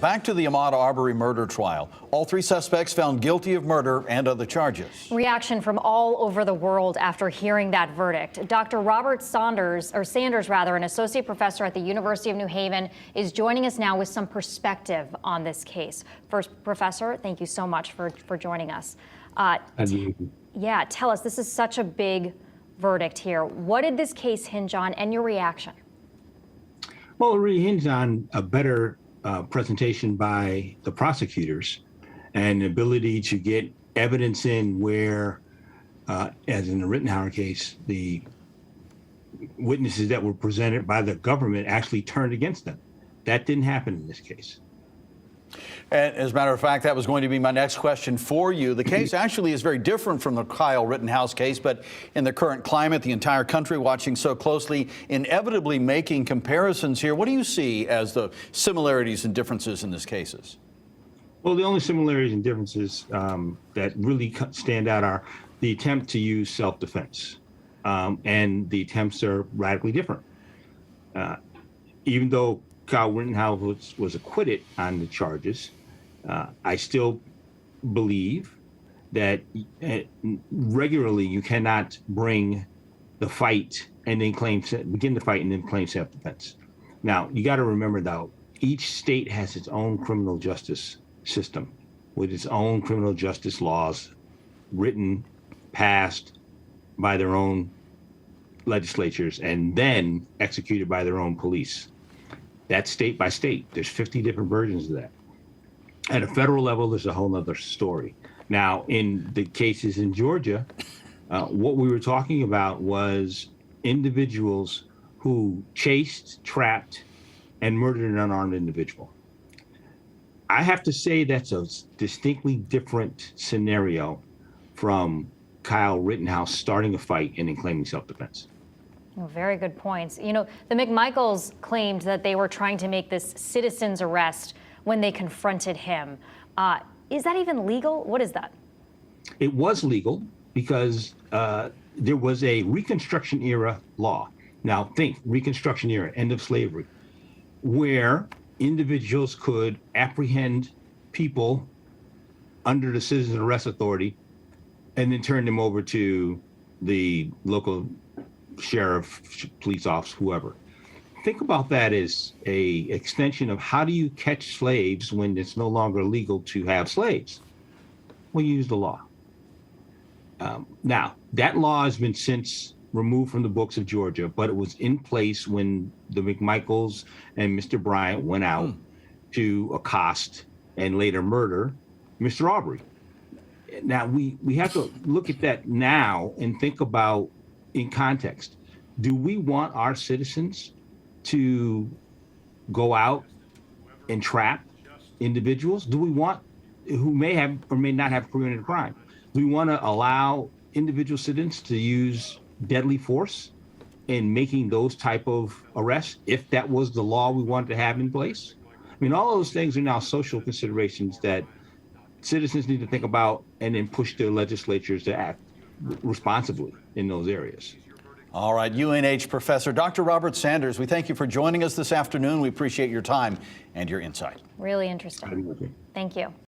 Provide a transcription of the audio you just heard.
back to the Ahmed Arbery murder trial. All three suspects found guilty of murder and other charges. Reaction from all over the world after hearing that verdict. Dr. Robert Sanders, an associate professor at the University of New Haven, is joining us now with some perspective on this case. First, Professor, thank you so much for joining us. Yeah, tell us, this is such a big verdict here. What did this case hinge on, and your reaction? Well, it really hinged on a better presentation by the prosecutors and the ability to get evidence in where, as in the Rittenhouse case, the witnesses that were presented by the government actually turned against them. That didn't happen in this case. And as a matter of fact, that was going to be my next question for you. The case actually is very different from the Kyle Rittenhouse case, but in the current climate, the entire country watching so closely, inevitably making comparisons here. What do you see as the similarities and differences in these cases? Well, the only similarities and differences that really stand out are the attempt to use self-defense, and the attempts are radically different. Even though Kyle Rittenhouse was acquitted on the charges, I still believe that regularly you cannot bring the fight and then begin the fight and then claim self-defense. Now, you got to remember, though, each state has its own criminal justice system with its own criminal justice laws written, passed by their own legislatures, and then executed by their own police. That's state by state. There's 50 different versions of that. At a federal level, there's a whole other story. Now, in the cases in Georgia, what we were talking about was individuals who chased, trapped, and murdered an unarmed individual. I have to say that's a distinctly different scenario from Kyle Rittenhouse starting a fight and then claiming self-defense. Oh, very good points. You know, the McMichaels claimed that they were trying to make this citizen's arrest when they confronted him. Is that even legal? What is that? It was legal because there was a Reconstruction era law. Now think Reconstruction era, end of slavery, where individuals could apprehend people under the Citizen Arrest Authority and then turn them over to the local sheriff, police officer, whoever. Think about that as a extension of how do you catch slaves when it's no longer legal to have slaves? Well, you use the law. Now, that law has been since removed from the books of Georgia, but it was in place when the McMichaels and Mr. Bryant went out to accost and later murder Mr. Arbery. Now, we have to look at that now and think about in context. Do we want our citizens to go out and trap individuals? Do we want who may have or may not have committed a crime? Do we want to allow individual citizens to use deadly force in making those type of arrests if that was the law we wanted to have in place? I mean, all those things are now social considerations that citizens need to think about and then push their legislatures to act responsibly in those areas. All right, UNH professor Dr. Robert Sanders, we thank you for joining us this afternoon. We appreciate your time and your insight. Really interesting. Thank you.